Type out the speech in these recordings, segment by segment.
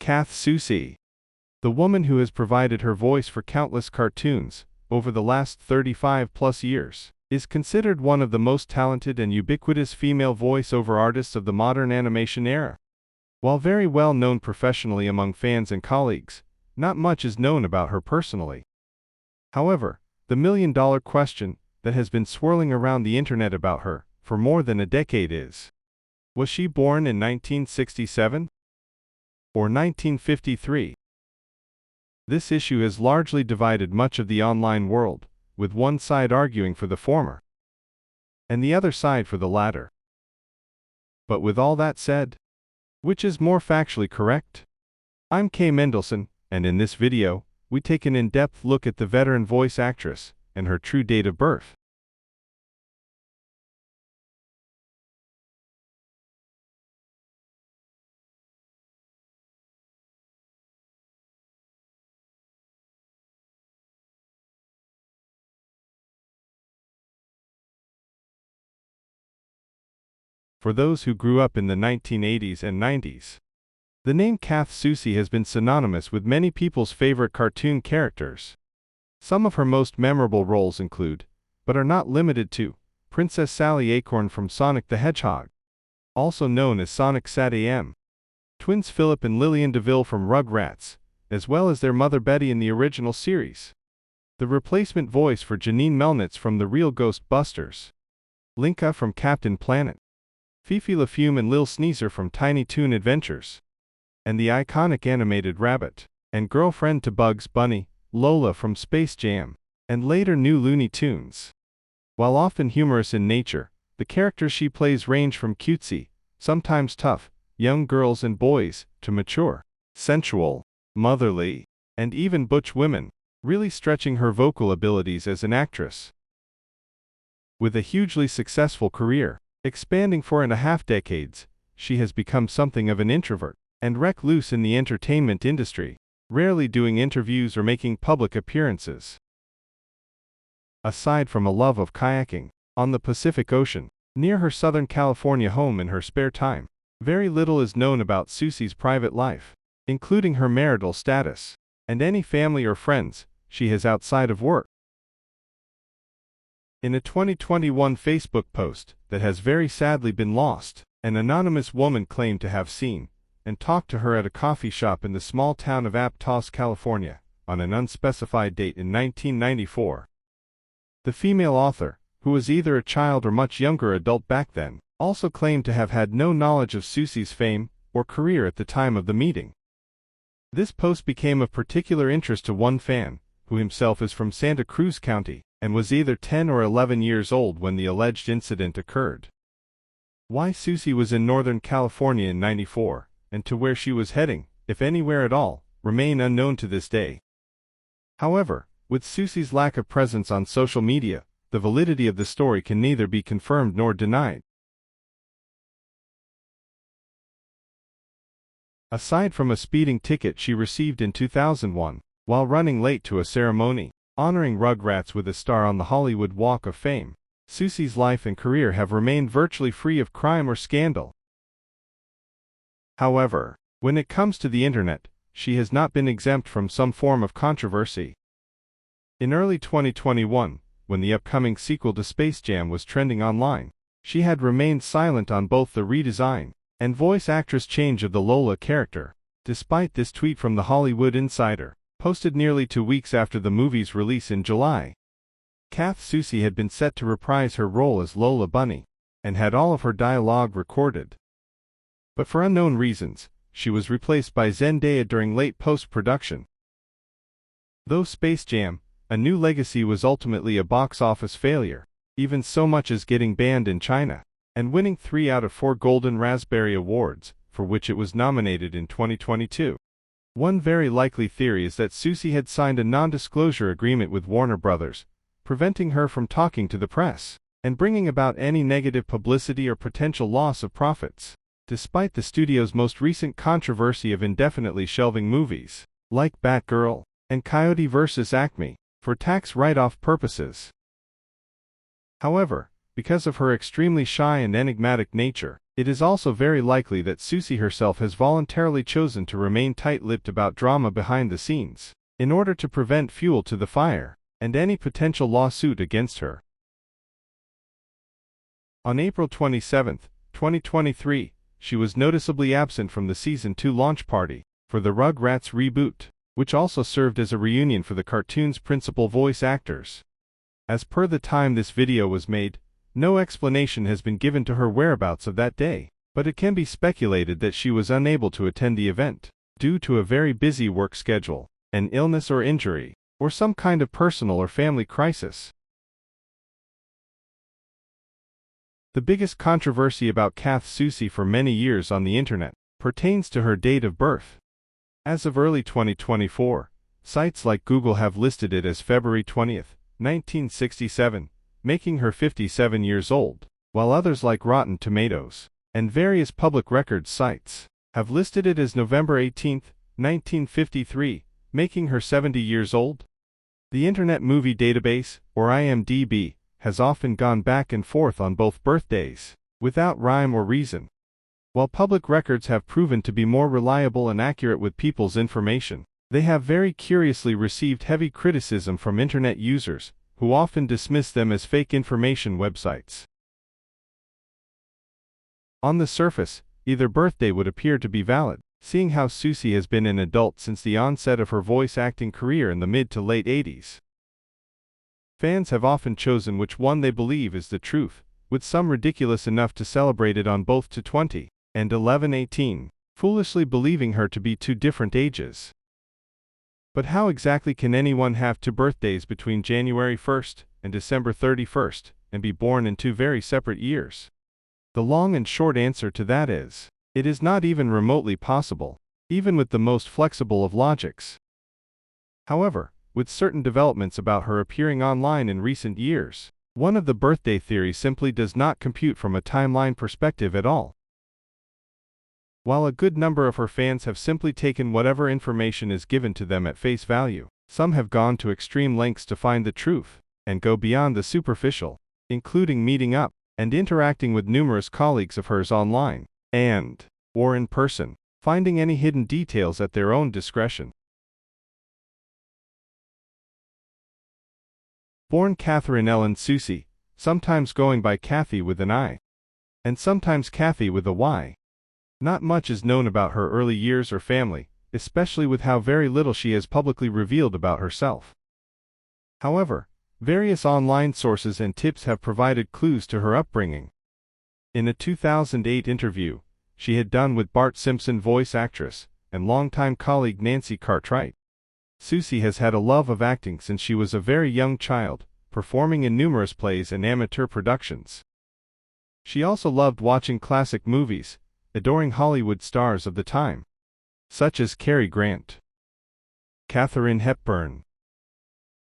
Kath Soucie, the woman who has provided her voice for countless cartoons over the last 35-plus years, is considered one of the most talented and ubiquitous female voice-over artists of the modern animation era. While very well known professionally among fans and colleagues, not much is known about her personally. However, the million-dollar question that has been swirling around the internet about her for more than a decade is: was she born in 1967 or 1953? This issue has largely divided much of the online world, with one side arguing for the former and the other side for the latter. But with all that said, which is more factually correct? I'm Kay Mendelsohn, and in this video, we take an in-depth look at the veteran voice actress and her true date of birth. For those who grew up in the 1980s and 90s, the name Kath Soucie has been synonymous with many people's favorite cartoon characters. Some of her most memorable roles include, but are not limited to, Princess Sally Acorn from Sonic the Hedgehog, also known as Sonic Sat-AM, twins Philip and Lillian DeVille from Rugrats, as well as their mother Betty in the original series, the replacement voice for Janine Melnitz from The Real Ghostbusters, Linka from Captain Planet, Fifi LaFume and Lil Sneezer from Tiny Toon Adventures, and the iconic animated rabbit and girlfriend to Bugs Bunny, Lola from Space Jam, and later new Looney Tunes. While often humorous in nature, the characters she plays range from cutesy, sometimes tough, young girls and boys, to mature, sensual, motherly, and even butch women, really stretching her vocal abilities as an actress. With a hugely successful career, expanding 4.5 decades, she has become something of an introvert and recluse in the entertainment industry, rarely doing interviews or making public appearances. Aside from a love of kayaking on the Pacific Ocean, near her Southern California home in her spare time, very little is known about Sousie's private life, including her marital status, and any family or friends she has outside of work. In a 2021 Facebook post that has very sadly been lost, an anonymous woman claimed to have seen and talked to her at a coffee shop in the small town of Aptos, California, on an unspecified date in 1994. The female author, who was either a child or much younger adult back then, also claimed to have had no knowledge of Sousie's fame or career at the time of the meeting. This post became of particular interest to one fan, who himself is from Santa Cruz County, and was either 10 or 11 years old when the alleged incident occurred. Why Soucie was in Northern California in '94, and to where she was heading, if anywhere at all, remain unknown to this day. However, with Sousie's lack of presence on social media, the validity of the story can neither be confirmed nor denied. Aside from a speeding ticket she received in 2001, while running late to a ceremony honoring Rugrats with a star on the Hollywood Walk of Fame, Sousie's life and career have remained virtually free of crime or scandal. However, when it comes to the internet, she has not been exempt from some form of controversy. In early 2021, when the upcoming sequel to Space Jam was trending online, she had remained silent on both the redesign and voice actress change of the Lola character, despite this tweet from The Hollywood Insider, posted nearly 2 weeks after the movie's release in July. Kath Soucie had been set to reprise her role as Lola Bunny, and had all of her dialogue recorded. But for unknown reasons, she was replaced by Zendaya during late post-production. Though Space Jam: A New Legacy was ultimately a box office failure, even so much as getting banned in China, and winning 3 out of 4 Golden Raspberry Awards, for which it was nominated in 2022. One very likely theory is that Soucie had signed a non-disclosure agreement with Warner Brothers, preventing her from talking to the press, and bringing about any negative publicity or potential loss of profits, despite the studio's most recent controversy of indefinitely shelving movies, like Batgirl and Coyote vs. Acme, for tax write-off purposes. However, because of her extremely shy and enigmatic nature, It is also very likely that Soucie herself has voluntarily chosen to remain tight-lipped about drama behind the scenes, in order to prevent fuel to the fire, and any potential lawsuit against her. On April 27, 2023, she was noticeably absent from the Season 2 launch party for the Rugrats reboot, which also served as a reunion for the cartoon's principal voice actors. As per the time this video was made, no explanation has been given to her whereabouts of that day, but it can be speculated that she was unable to attend the event due to a very busy work schedule, an illness or injury, or some kind of personal or family crisis. The biggest controversy about Kath Soucie for many years on the internet pertains to her date of birth. As of early 2024, sites like Google have listed it as February 20, 1967, making her 57 years old, while others like Rotten Tomatoes and various public records sites have listed it as November 18, 1953, making her 70 years old. The Internet Movie Database, or IMDb, has often gone back and forth on both birthdays, without rhyme or reason. While public records have proven to be more reliable and accurate with people's information, they have very curiously received heavy criticism from Internet users, who often dismiss them as fake information websites. On the surface, either birthday would appear to be valid, seeing how Soucie has been an adult since the onset of her voice acting career in the mid to late 80s. Fans have often chosen which one they believe is the truth, with some ridiculous enough to celebrate it on both 20 and 11/18, foolishly believing her to be two different ages. But how exactly can anyone have two birthdays between January 1st and December 31st, and be born in two very separate years? The long and short answer to that is, it is not even remotely possible, even with the most flexible of logics. However, with certain developments about her appearing online in recent years, one of the birthday theories simply does not compute from a timeline perspective at all. While a good number of her fans have simply taken whatever information is given to them at face value, some have gone to extreme lengths to find the truth, and go beyond the superficial, including meeting up and interacting with numerous colleagues of hers online, or in person, finding any hidden details at their own discretion. Born Catherine Ellen Soucie, sometimes going by Kathy with an I, and sometimes Kathy with a Y. Not much is known about her early years or family, especially with how very little she has publicly revealed about herself. However, various online sources and tips have provided clues to her upbringing. In a 2008 interview she had done with Bart Simpson voice actress and longtime colleague Nancy Cartwright, Soucie has had a love of acting since she was a very young child, performing in numerous plays and amateur productions. She also loved watching classic movies, adoring Hollywood stars of the time, such as Cary Grant, Katharine Hepburn,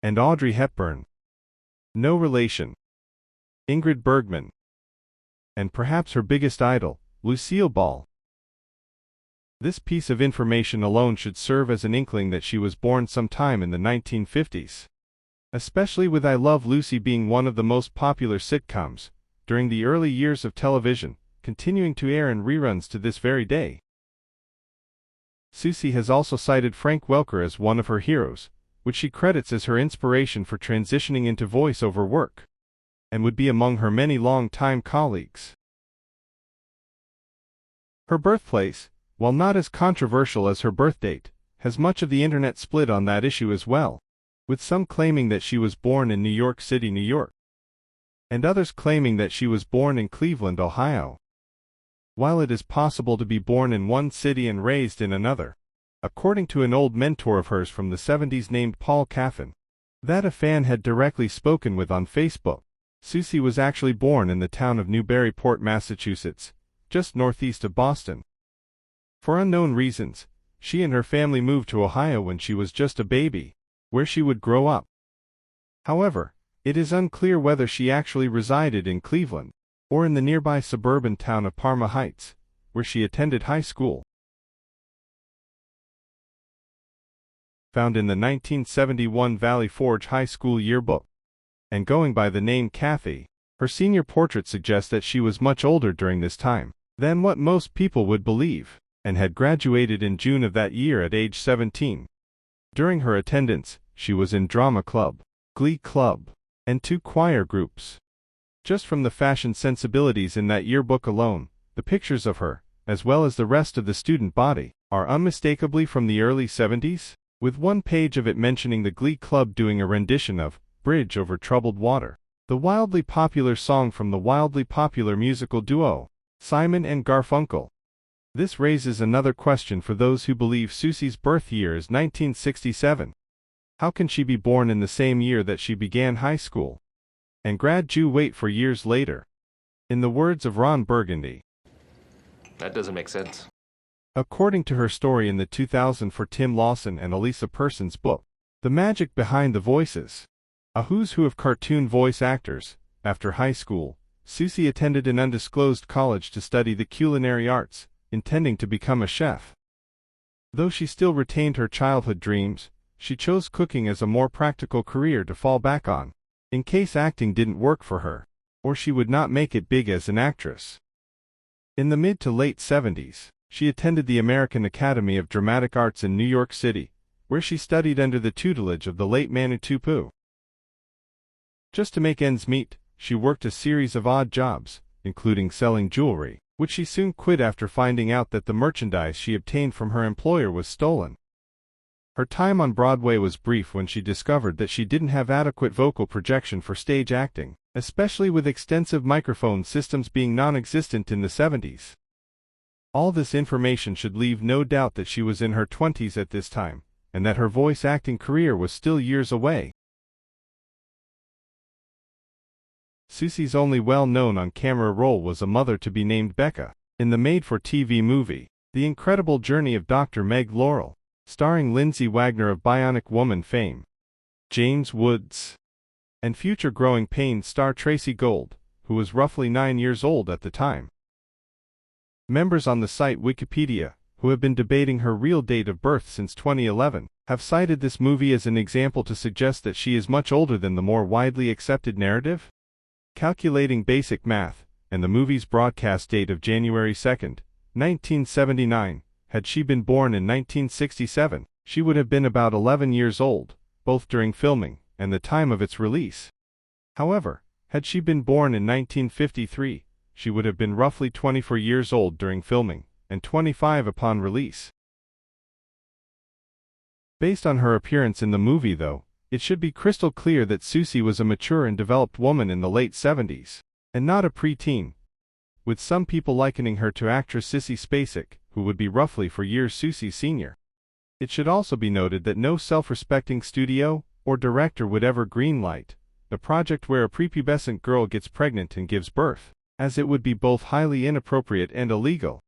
and Audrey Hepburn. No relation, Ingrid Bergman, and perhaps her biggest idol, Lucille Ball. This piece of information alone should serve as an inkling that she was born sometime in the 1950s, especially with I Love Lucy being one of the most popular sitcoms during the early years of television, continuing to air in reruns to this very day. Soucie has also cited Frank Welker as one of her heroes, which she credits as her inspiration for transitioning into voice-over work, and would be among her many long-time colleagues. Her birthplace, while not as controversial as her birthdate, has much of the internet split on that issue as well, with some claiming that she was born in New York City, New York, and others claiming that she was born in Cleveland, Ohio. While it is possible to be born in one city and raised in another, according to an old mentor of hers from the 70s named Paul Caffin, that a fan had directly spoken with on Facebook, Soucie was actually born in the town of Newburyport, Massachusetts, just northeast of Boston. For unknown reasons, she and her family moved to Ohio when she was just a baby, where she would grow up. However, it is unclear whether she actually resided in Cleveland, or in the nearby suburban town of Parma Heights, where she attended high school. Found in the 1971 Valley Forge High School yearbook, and going by the name Kathy, her senior portrait suggests that she was much older during this time, than what most people would believe, and had graduated in June of that year at age 17. During her attendance, she was in drama club, glee club, and 2 choir groups. Just from the fashion sensibilities in that yearbook alone, the pictures of her, as well as the rest of the student body, are unmistakably from the early 70s, with one page of it mentioning the glee club doing a rendition of Bridge Over Troubled Water, the wildly popular song from the wildly popular musical duo, Simon and Garfunkel. This raises another question for those who believe Soucie's birth year is 1967. How can she be born in the same year that she began high school and graduate 4 years later? In the words of Ron Burgundy, that doesn't make sense. According to her story in the 2004 Tim Lawson and Elisa Person's book, The Magic Behind the Voices, a who's who of cartoon voice actors, after high school, Soucie attended an undisclosed college to study the culinary arts, intending to become a chef. Though she still retained her childhood dreams, she chose cooking as a more practical career to fall back on, in case acting didn't work for her, or she would not make it big as an actress. In the mid to late 70s, she attended the American Academy of Dramatic Arts in New York City, where she studied under the tutelage of the late Manu Tupu. Just to make ends meet, she worked a series of odd jobs, including selling jewelry, which she soon quit after finding out that the merchandise she obtained from her employer was stolen. Her time on Broadway was brief when she discovered that she didn't have adequate vocal projection for stage acting, especially with extensive microphone systems being non-existent in the 70s. All this information should leave no doubt that she was in her 20s at this time, and that her voice acting career was still years away. Soucie's only well-known on-camera role was a mother-to-be named Becca, in the made-for-TV movie, The Incredible Journey of Dr. Meg Laurel, starring Lindsay Wagner of Bionic Woman fame, James Woods, and future Growing Pains star Tracy Gold, who was roughly 9 years old at the time. Members on the site Wikipedia, who have been debating her real date of birth since 2011, have cited this movie as an example to suggest that she is much older than the more widely accepted narrative. Calculating basic math, and the movie's broadcast date of January 2, 1979, had she been born in 1967, she would have been about 11 years old, both during filming and the time of its release. However, had she been born in 1953, she would have been roughly 24 years old during filming, and 25 upon release. Based on her appearance in the movie though, it should be crystal clear that Soucie was a mature and developed woman in the late 70s, and not a preteen, with some people likening her to actress Sissy Spacek, who would be roughly 4 years Soucie's senior. It should also be noted that no self-respecting studio or director would ever greenlight a project where a prepubescent girl gets pregnant and gives birth, as it would be both highly inappropriate and illegal.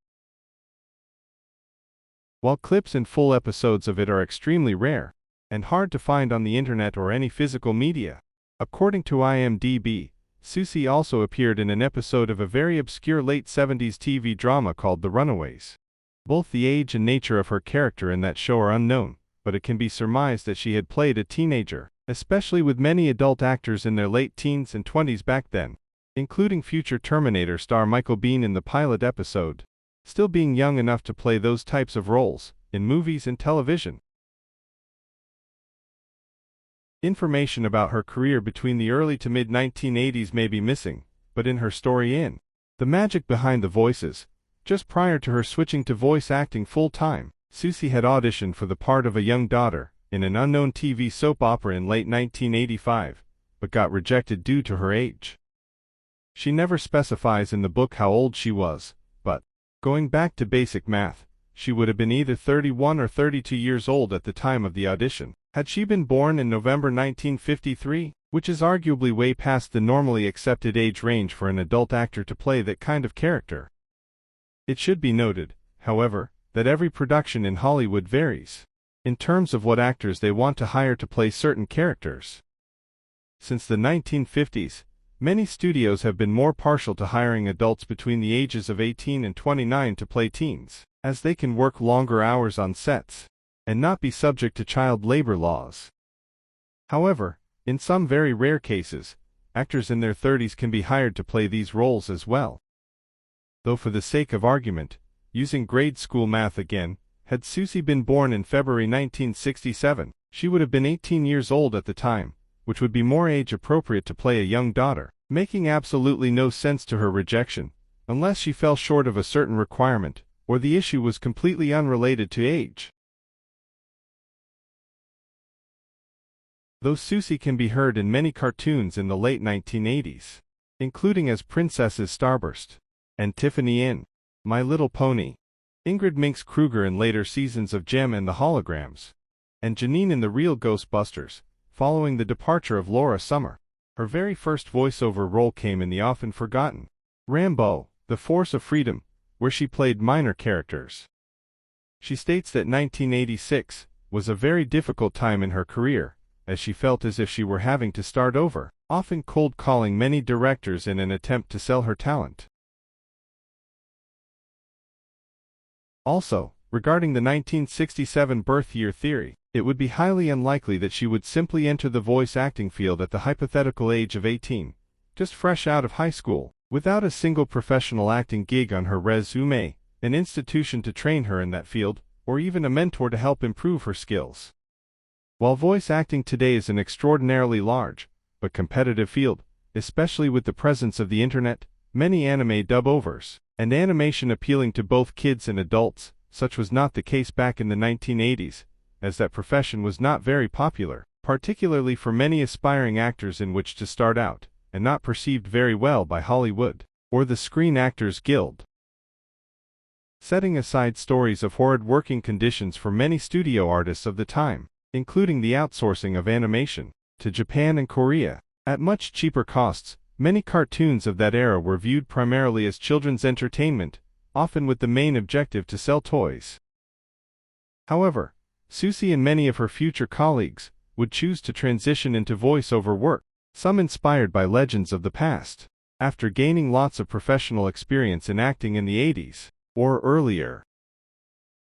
While clips and full episodes of it are extremely rare, and hard to find on the internet or any physical media, according to IMDb, Soucie also appeared in an episode of a very obscure late 70s TV drama called The Runaways. Both the age and nature of her character in that show are unknown, but it can be surmised that she had played a teenager, especially with many adult actors in their late teens and 20s back then, including future Terminator star Michael Biehn in the pilot episode, still being young enough to play those types of roles in movies and television. Information about her career between the early to mid-1980s may be missing, but in her story in The Magic Behind the Voices, just prior to her switching to voice acting full-time, Soucie had auditioned for the part of a young daughter in an unknown TV soap opera in late 1985, but got rejected due to her age. She never specifies in the book how old she was, but, going back to basic math, she would have been either 31 or 32 years old at the time of the audition, had she been born in November 1953, which is arguably way past the normally accepted age range for an adult actor to play that kind of character. It should be noted, however, that every production in Hollywood varies in terms of what actors they want to hire to play certain characters. Since the 1950s, many studios have been more partial to hiring adults between the ages of 18 and 29 to play teens, as they can work longer hours on sets and not be subject to child labor laws. However, in some very rare cases, actors in their 30s can be hired to play these roles as well. Though for the sake of argument, using grade school math again, had Soucie been born in February 1967, she would have been 18 years old at the time, which would be more age appropriate to play a young daughter, making absolutely no sense to her rejection, unless she fell short of a certain requirement, or the issue was completely unrelated to age. Though Soucie can be heard in many cartoons in the late 1980s, including as Princesses Starburst and Tiffany in My Little Pony, Ingrid Minx Kruger in later seasons of Jem and the Holograms, and Janine in The Real Ghostbusters, following the departure of Laura Summer. Her very first voiceover role came in the often forgotten Rambo, The Force of Freedom, where she played minor characters. She states that 1986 was a very difficult time in her career, as she felt as if she were having to start over, often cold-calling many directors in an attempt to sell her talent. Also, regarding the 1967 birth year theory, it would be highly unlikely that she would simply enter the voice acting field at the hypothetical age of 18, just fresh out of high school, without a single professional acting gig on her resume, an institution to train her in that field, or even a mentor to help improve her skills. While voice acting today is an extraordinarily large, but competitive field, especially with the presence of the internet, many anime dub-overs, and animation appealing to both kids and adults, such was not the case back in the 1980s, as that profession was not very popular, particularly for many aspiring actors in which to start out, and not perceived very well by Hollywood, or the Screen Actors Guild. Setting aside stories of horrid working conditions for many studio artists of the time, including the outsourcing of animation to Japan and Korea, at much cheaper costs, many cartoons of that era were viewed primarily as children's entertainment, often with the main objective to sell toys. However, Soucie and many of her future colleagues would choose to transition into voice-over work, some inspired by legends of the past, after gaining lots of professional experience in acting in the 80s, or earlier.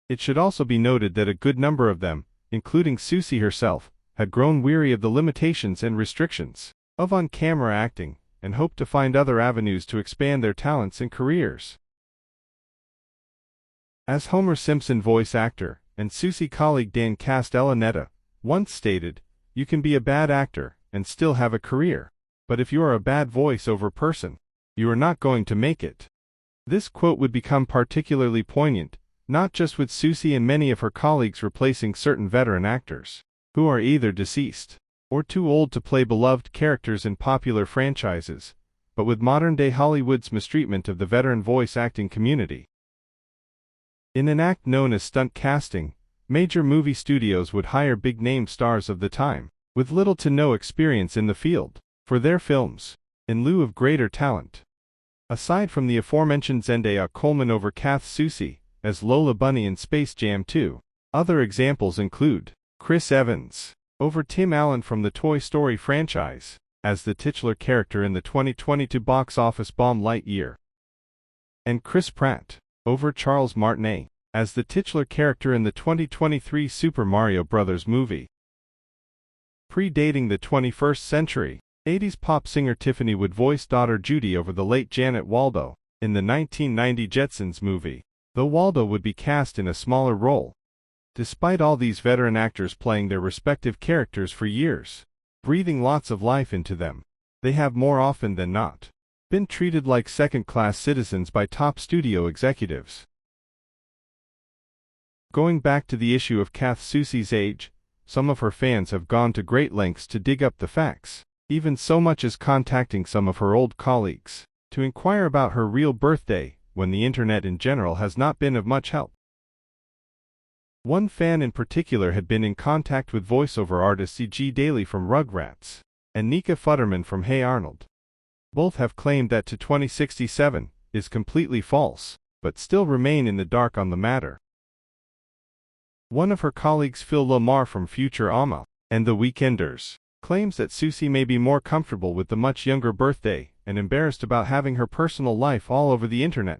It should also be noted that a good number of them, including Soucie herself, had grown weary of the limitations and restrictions of on-camera acting, and hoped to find other avenues to expand their talents and careers. As Homer Simpson voice actor and Soucie colleague Dan Castellaneta once stated, "You can be a bad actor and still have a career, but if you are a bad voice-over person, you are not going to make it." This quote would become particularly poignant, not just with Soucie and many of her colleagues replacing certain veteran actors, who are either deceased or too old to play beloved characters in popular franchises, but with modern-day Hollywood's mistreatment of the veteran voice acting community. In an act known as stunt casting, major movie studios would hire big-name stars of the time, with little to no experience in the field, for their films, in lieu of greater talent. Aside from the aforementioned Zendaya Coleman over Kath Soucie, as Lola Bunny in Space Jam 2, other examples include Chris Evans over Tim Allen from the Toy Story franchise, as the titular character in the 2022 box office bomb Lightyear, and Chris Pratt over Charles Martinet, as the titular character in the 2023 Super Mario Bros. Movie. Predating the 21st century, 80s pop singer Tiffany would voice daughter Judy over the late Janet Waldo in the 1990 Jetsons movie, though Waldo would be cast in a smaller role. Despite all these veteran actors playing their respective characters for years, breathing lots of life into them, they have more often than not been treated like second-class citizens by top studio executives. Going back to the issue of Kath Soucie's age, some of her fans have gone to great lengths to dig up the facts, even so much as contacting some of her old colleagues to inquire about her real birthday, when the internet in general has not been of much help. One fan in particular had been in contact with voiceover artist E.G. Daly from Rugrats, and Nika Futterman from Hey Arnold. Both have claimed that to 2067 is completely false, but still remain in the dark on the matter. One of her colleagues, Phil Lamar from Futurama and The Weekenders, claims that Soucie may be more comfortable with the much younger birthday and embarrassed about having her personal life all over the internet.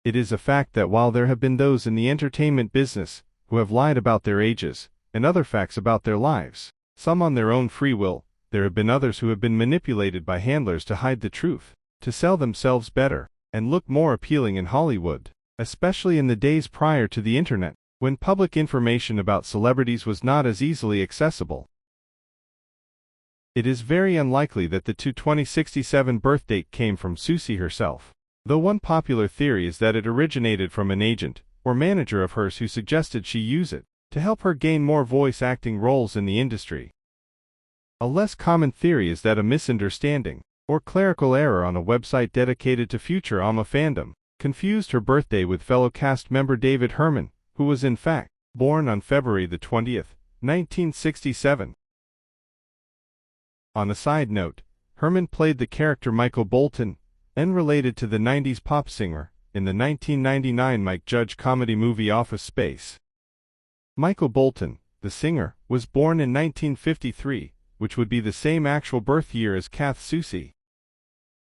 It is a fact that while there have been those in the entertainment business who have lied about their ages and other facts about their lives, some on their own free will, there have been others who have been manipulated by handlers to hide the truth, to sell themselves better, and look more appealing in Hollywood, especially in the days prior to the internet, when public information about celebrities was not as easily accessible. It is very unlikely that the 2067 birth date came from Soucie herself, though one popular theory is that it originated from an agent or manager of hers who suggested she use it to help her gain more voice acting roles in the industry. A less common theory is that a misunderstanding or clerical error on a website dedicated to Futurama fandom confused her birthday with fellow cast member David Herman, who was in fact born on February 20th, 1967. On a side note, Herman played the character Michael Bolton, and related to the 90s pop singer, in the 1999 Mike Judge comedy movie Office Space. Michael Bolton, the singer, was born in 1953, which would be the same actual birth year as Kath Soucie.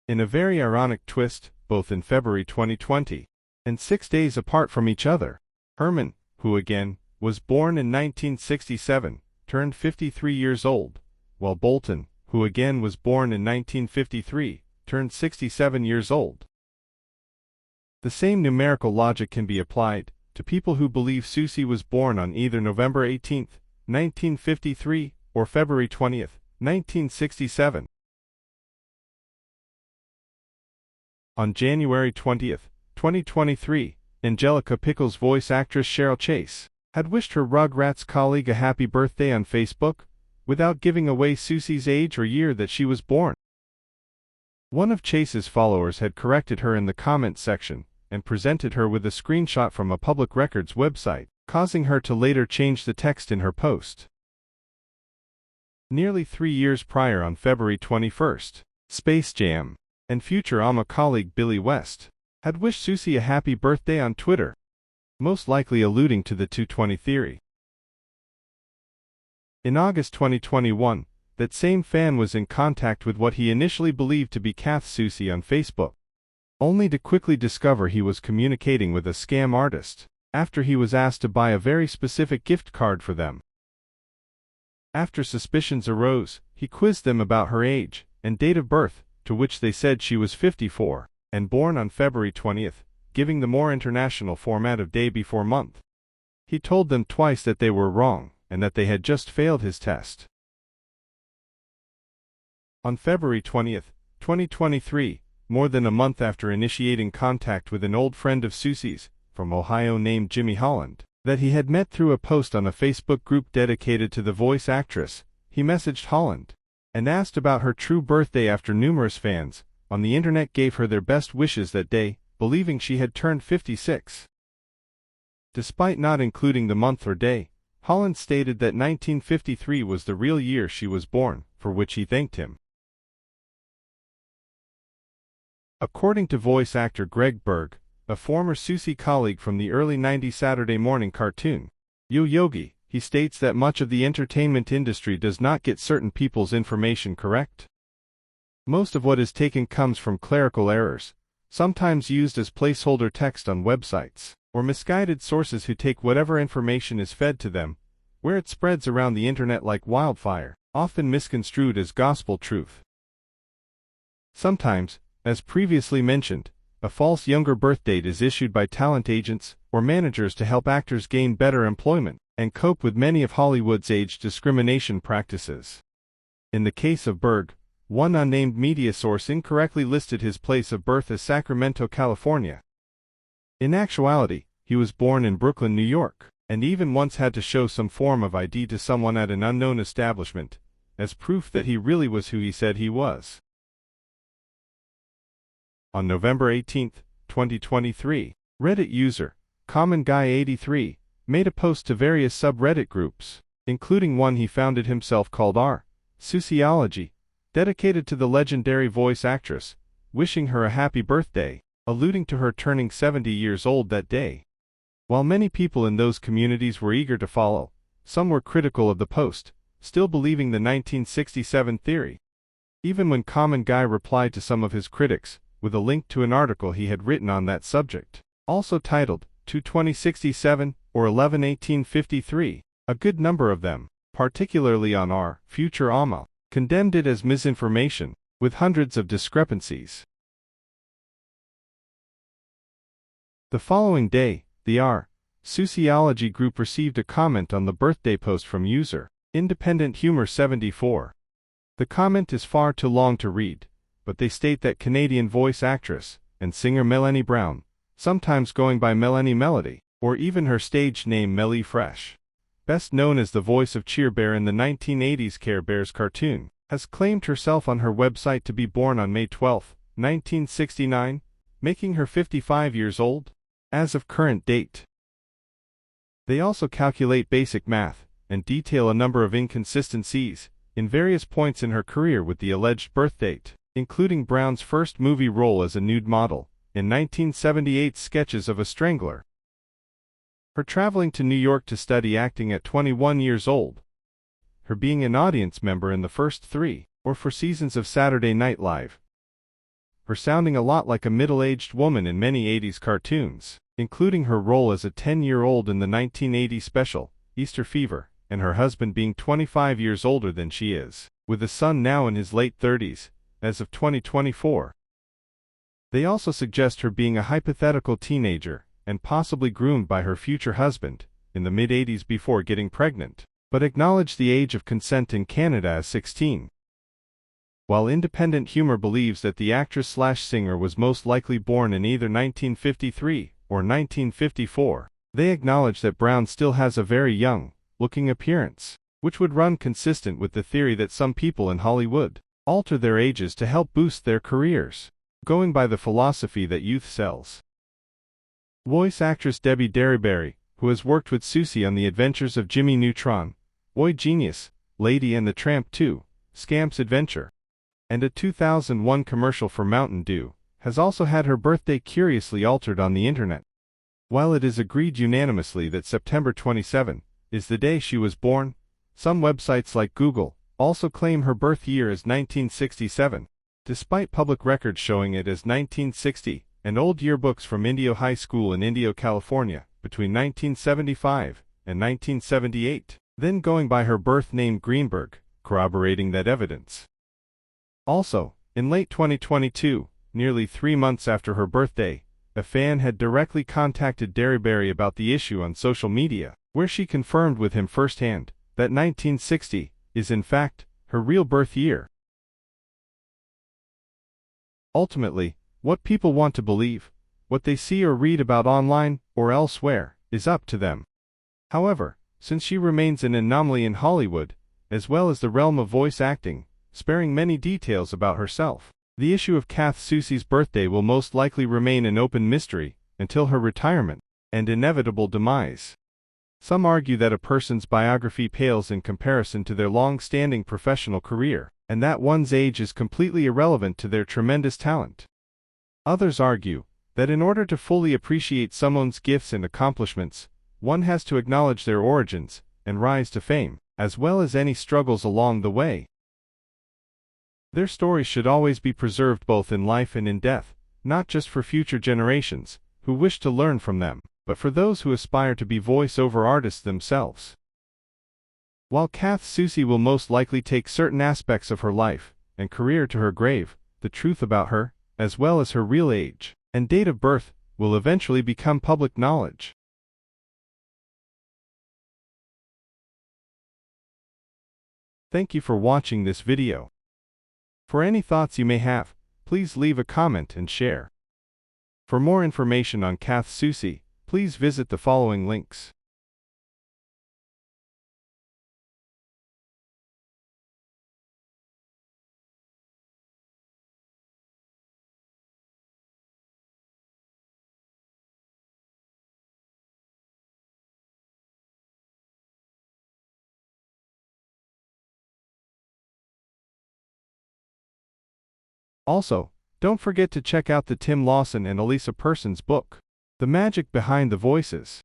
In a very ironic twist, both in February 2020, and 6 days apart from each other, Herman, who again was born in 1967, turned 53 years old, while Bolton, who again was born in 1953, turned 67 years old. The same numerical logic can be applied to people who believe Soucie was born on either November 18, 1953, or February 20, 1967. On January 20, 2023, Angelica Pickle's voice actress Cheryl Chase had wished her Rugrats colleague a happy birthday on Facebook, without giving away Soucie's age or year that she was born. One of Chase's followers had corrected her in the comments section and presented her with a screenshot from a public records website, causing her to later change the text in her post. Nearly 3 years prior, on February 21, Space Jam and Futurama colleague Billy West had wished Soucie a happy birthday on Twitter, most likely alluding to the 220 theory. In August 2021, that same fan was in contact with what he initially believed to be Kath Soucie on Facebook, only to quickly discover he was communicating with a scam artist after he was asked to buy a very specific gift card for them. After suspicions arose, he quizzed them about her age and date of birth, to which they said she was 54 and born on February 20th, giving the more international format of day before month. He told them twice that they were wrong and that they had just failed his test. On February 20th, 2023, more than a month after initiating contact with an old friend of Soucie's, from Ohio named Jimmy Holland, that he had met through a post on a Facebook group dedicated to the voice actress, he messaged Holland and asked about her true birthday after numerous fans on the internet gave her their best wishes that day, believing she had turned 56. Despite not including the month or day, Holland stated that 1953 was the real year she was born, for which he thanked him. According to voice actor Greg Berg, a former Soucie colleague from the early 90s Saturday morning cartoon, Yo Yogi, he states that much of the entertainment industry does not get certain people's information correct. Most of what is taken comes from clerical errors, sometimes used as placeholder text on websites, or misguided sources who take whatever information is fed to them, where it spreads around the internet like wildfire, often misconstrued as gospel truth. Sometimes, as previously mentioned, a false younger birth date is issued by talent agents or managers to help actors gain better employment and cope with many of Hollywood's age discrimination practices. In the case of Berg, one unnamed media source incorrectly listed his place of birth as Sacramento, California. In actuality, he was born in Brooklyn, New York, and even once had to show some form of ID to someone at an unknown establishment, as proof that he really was who he said he was. On November 18, 2023, Reddit user CommonGuy83 made a post to various subreddit groups, including one he founded himself called r/Souciology, dedicated to the legendary voice actress, wishing her a happy birthday, alluding to her turning 70 years old that day. While many people in those communities were eager to follow, some were critical of the post, still believing the 1967 theory. Even when Common Guy replied to some of his critics with a link to an article he had written on that subject, also titled 22067 or 111853, a good number of them, particularly on r/Futurama, condemned it as misinformation, with hundreds of discrepancies. The following day, the R. Sociology group received a comment on the birthday post from user Independent Humor 74. The comment is far too long to read, but they state that Canadian voice actress and singer Melanie Brown, sometimes going by Melanie Melody, or even her stage name Melly Fresh, best known as the voice of Cheer Bear in the 1980s Care Bears cartoon, has claimed herself on her website to be born on May 12, 1969, making her 55 years old as of current date. They also calculate basic math and detail a number of inconsistencies in various points in her career with the alleged birth date, including Brown's first movie role as a nude model in 1978's Sketches of a Strangler, her traveling to New York to study acting at 21 years old, her being an audience member in the first 3 or 4 seasons of Saturday Night Live, her sounding a lot like a middle-aged woman in many 80s cartoons, including her role as a 10-year-old in the 1980 special, Easter Fever, and her husband being 25 years older than she is, with a son now in his late 30s, as of 2024. They also suggest her being a hypothetical teenager, and possibly groomed by her future husband, in the mid-80s before getting pregnant, but acknowledge the age of consent in Canada as 16. While Independent Humor believes that the actress/singer was most likely born in either 1953 or 1954, they acknowledge that Brown still has a very young-looking appearance, which would run consistent with the theory that some people in Hollywood alter their ages to help boost their careers, going by the philosophy that youth sells. Voice actress Debbie Derryberry, who has worked with Soucie on The Adventures of Jimmy Neutron, Oi Genius, Lady and the Tramp 2, Scamp's Adventure, and a 2001 commercial for Mountain Dew, has also had her birthday curiously altered on the internet. While it is agreed unanimously that September 27 is the day she was born, some websites like Google also claim her birth year as 1967, despite public records showing it as 1960, and old yearbooks from Indio High School in Indio, California, between 1975 and 1978, then going by her birth name Greenberg, corroborating that evidence. Also, in late 2022, nearly 3 months after her birthday, a fan had directly contacted Derryberry about the issue on social media, where she confirmed with him firsthand that 1960 is in fact her real birth year. Ultimately, what people want to believe, what they see or read about online or elsewhere, is up to them. However, since she remains an anomaly in Hollywood, as well as the realm of voice acting, sparing many details about herself, the issue of Kath Soucie's birthday will most likely remain an open mystery until her retirement and inevitable demise. Some argue that a person's biography pales in comparison to their long-standing professional career, and that one's age is completely irrelevant to their tremendous talent. Others argue that in order to fully appreciate someone's gifts and accomplishments, one has to acknowledge their origins and rise to fame, as well as any struggles along the way. Their stories should always be preserved both in life and in death, not just for future generations who wish to learn from them, but for those who aspire to be voice-over artists themselves. While Kath Soucie will most likely take certain aspects of her life and career to her grave, the truth about her, as well as her real age and date of birth, will eventually become public knowledge. Thank you for watching this video. For any thoughts you may have, please leave a comment and share. For more information on Kath Soucie, please visit the following links. Also, don't forget to check out the Tim Lawson and Elisa Persons book, The Magic Behind the Voices.